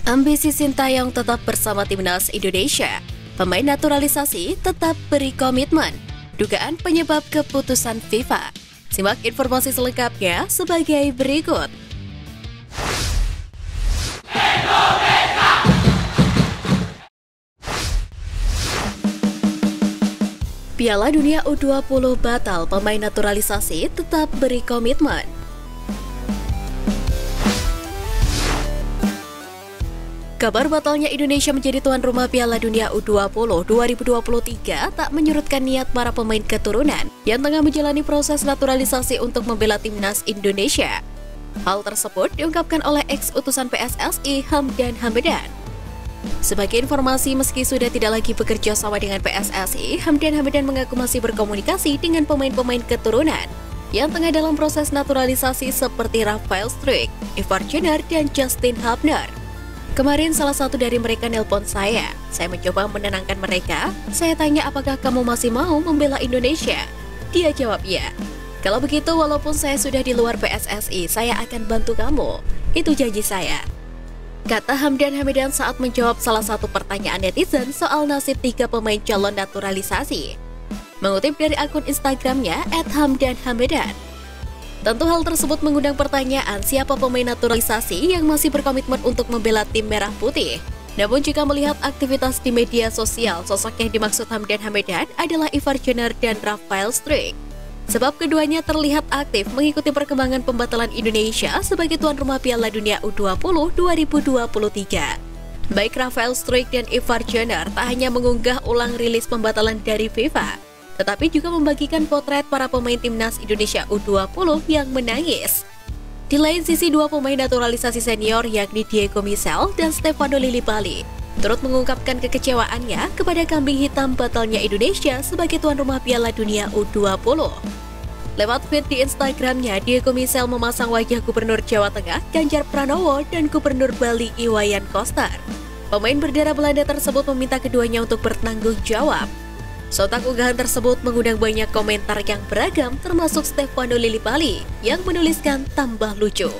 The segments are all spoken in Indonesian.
Ambisi Sintayong tetap bersama timnas Indonesia. Pemain naturalisasi tetap beri komitmen. Dugaan penyebab keputusan FIFA. Simak informasi selengkapnya sebagai berikut. Piala Dunia U20 batal, pemain naturalisasi tetap beri komitmen. Kabar batalnya Indonesia menjadi tuan rumah Piala Dunia U20 2023 tak menyurutkan niat para pemain keturunan yang tengah menjalani proses naturalisasi untuk membela timnas Indonesia. Hal tersebut diungkapkan oleh ex-utusan PSSI Hamdan Hamdan. Sebagai informasi, meski sudah tidak lagi bekerja sama dengan PSSI, Hamdan Hamdan mengaku masih berkomunikasi dengan pemain-pemain keturunan yang tengah dalam proses naturalisasi seperti Rafael Struijk, Ivar Jenner, dan Justin Hubner. Kemarin salah satu dari mereka nelpon saya mencoba menenangkan mereka. Saya tanya apakah kamu masih mau membela Indonesia? Dia jawab ya. Kalau begitu, walaupun saya sudah di luar PSSI, saya akan bantu kamu. Itu janji saya, kata Hamdan Hamdan saat menjawab salah satu pertanyaan netizen soal nasib 3 pemain calon naturalisasi. Mengutip dari akun Instagramnya @hamdanhamdan. Tentu hal tersebut mengundang pertanyaan siapa pemain naturalisasi yang masih berkomitmen untuk membela tim merah putih. Namun jika melihat aktivitas di media sosial, sosok yang dimaksud Hamdan Hamdan adalah Ivar Jenner dan Rafael Struijk. Sebab keduanya terlihat aktif mengikuti perkembangan pembatalan Indonesia sebagai tuan rumah Piala Dunia U20 2023. Baik Rafael Struijk dan Ivar Jenner tak hanya mengunggah ulang rilis pembatalan dari FIFA, tetapi juga membagikan potret para pemain timnas Indonesia U20 yang menangis. Di lain sisi, 2 pemain naturalisasi senior yakni Diego Michel dan Stefano Lillipali turut mengungkapkan kekecewaannya kepada kambing hitam batalnya Indonesia sebagai tuan rumah Piala Dunia U20. Lewat feed di Instagramnya, Diego Michel memasang wajah Gubernur Jawa Tengah Ganjar Pranowo dan Gubernur Bali Iwayan Koster. Pemain berdarah Belanda tersebut meminta keduanya untuk bertanggung jawab. Sontak unggahan tersebut mengundang banyak komentar yang beragam, termasuk Stefano Lillipali yang menuliskan tambah lucu.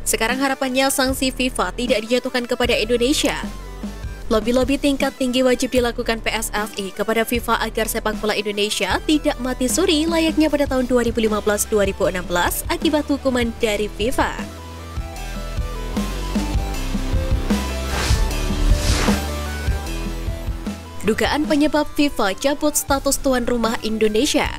Sekarang harapannya sanksi FIFA tidak dijatuhkan kepada Indonesia. Lobi-lobi tingkat tinggi wajib dilakukan PSSI kepada FIFA agar sepak bola Indonesia tidak mati suri layaknya pada tahun 2015-2016 akibat hukuman dari FIFA. Dugaan penyebab FIFA cabut status tuan rumah Indonesia.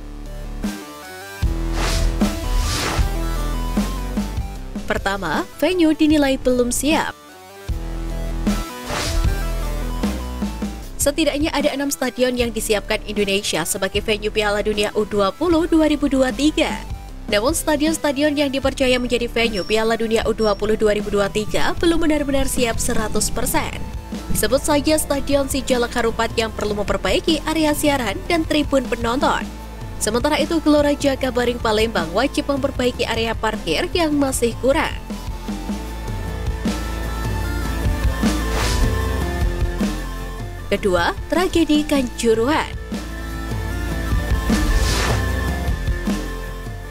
Pertama, venue dinilai belum siap. Setidaknya ada 6 stadion yang disiapkan Indonesia sebagai venue Piala Dunia U20 2023. Namun stadion-stadion yang dipercaya menjadi venue Piala Dunia U20 2023 belum benar-benar siap 100%. Sebut saja Stadion Sijalak Harupat yang perlu memperbaiki area siaran dan tribun penonton. Sementara itu, Gelora Jakabaring Palembang wajib memperbaiki area parkir yang masih kurang. Kedua, tragedi Kanjuruhan.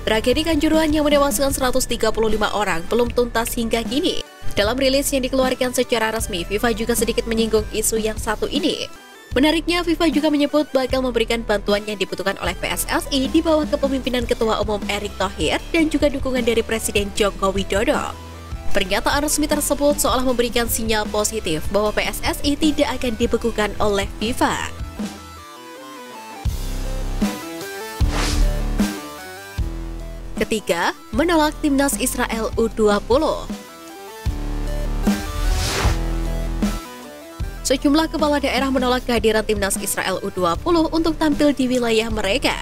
Tragedi Kanjuruhan yang menewaskan 135 orang belum tuntas hingga kini. Dalam rilis yang dikeluarkan secara resmi, FIFA juga sedikit menyinggung isu yang satu ini. Menariknya, FIFA juga menyebut bakal memberikan bantuan yang dibutuhkan oleh PSSI di bawah kepemimpinan Ketua Umum Erick Thohir dan juga dukungan dari Presiden Joko Widodo. Pernyataan resmi tersebut seolah memberikan sinyal positif bahwa PSSI tidak akan dibekukan oleh FIFA. Ketiga, menolak timnas Israel U20. Sejumlah kepala daerah menolak kehadiran timnas Israel U20 untuk tampil di wilayah mereka.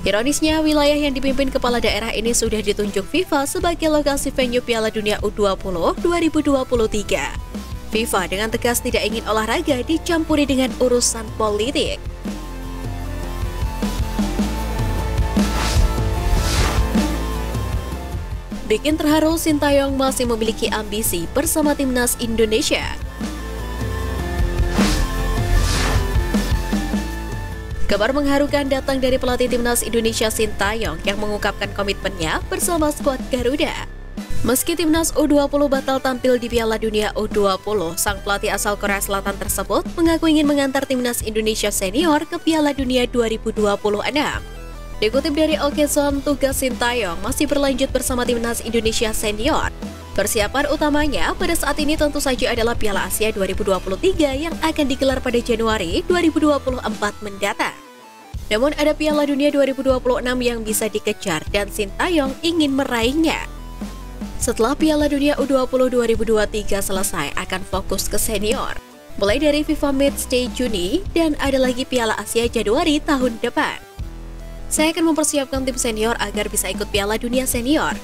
Ironisnya, wilayah yang dipimpin kepala daerah ini sudah ditunjuk FIFA sebagai lokasi venue Piala Dunia U20 2023. FIFA dengan tegas tidak ingin olahraga dicampuri dengan urusan politik. Bikin terharu, Sintayong masih memiliki ambisi bersama timnas Indonesia. Kabar mengharukan datang dari pelatih timnas Indonesia Sintayong yang mengungkapkan komitmennya bersama skuad Garuda. Meski timnas U20 batal tampil di Piala Dunia U20, sang pelatih asal Korea Selatan tersebut mengaku ingin mengantar timnas Indonesia senior ke Piala Dunia 2026. Dikutip dari Okeson, tugas Sintayong masih berlanjut bersama timnas Indonesia senior. Persiapan utamanya pada saat ini tentu saja adalah Piala Asia 2023 yang akan digelar pada Januari 2024 mendatang. Namun ada Piala Dunia 2026 yang bisa dikejar dan Sintayong ingin meraihnya. Setelah Piala Dunia U20 2023 selesai akan fokus ke senior, mulai dari FIFA Matchday Juni dan ada lagi Piala Asia Januari tahun depan. Saya akan mempersiapkan tim senior agar bisa ikut Piala Dunia senior.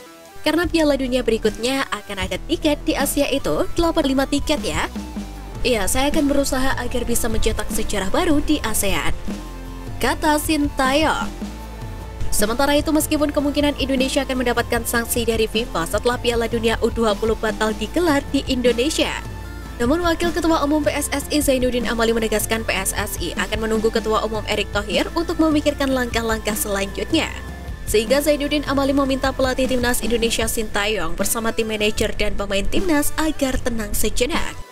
Karena Piala Dunia berikutnya akan ada tiket di Asia itu 85 tiket ya. Iya, saya akan berusaha agar bisa mencetak sejarah baru di ASEAN, kata Sintayong. Sementara itu, meskipun kemungkinan Indonesia akan mendapatkan sanksi dari FIFA setelah Piala Dunia U20 batal digelar di Indonesia, namun Wakil Ketua Umum PSSI Zainuddin Amali menegaskan PSSI akan menunggu Ketua Umum Erick Thohir untuk memikirkan langkah-langkah selanjutnya. Sehingga Zainuddin Amali meminta pelatih timnas Indonesia Sintayong bersama tim manajer dan pemain timnas agar tenang sejenak.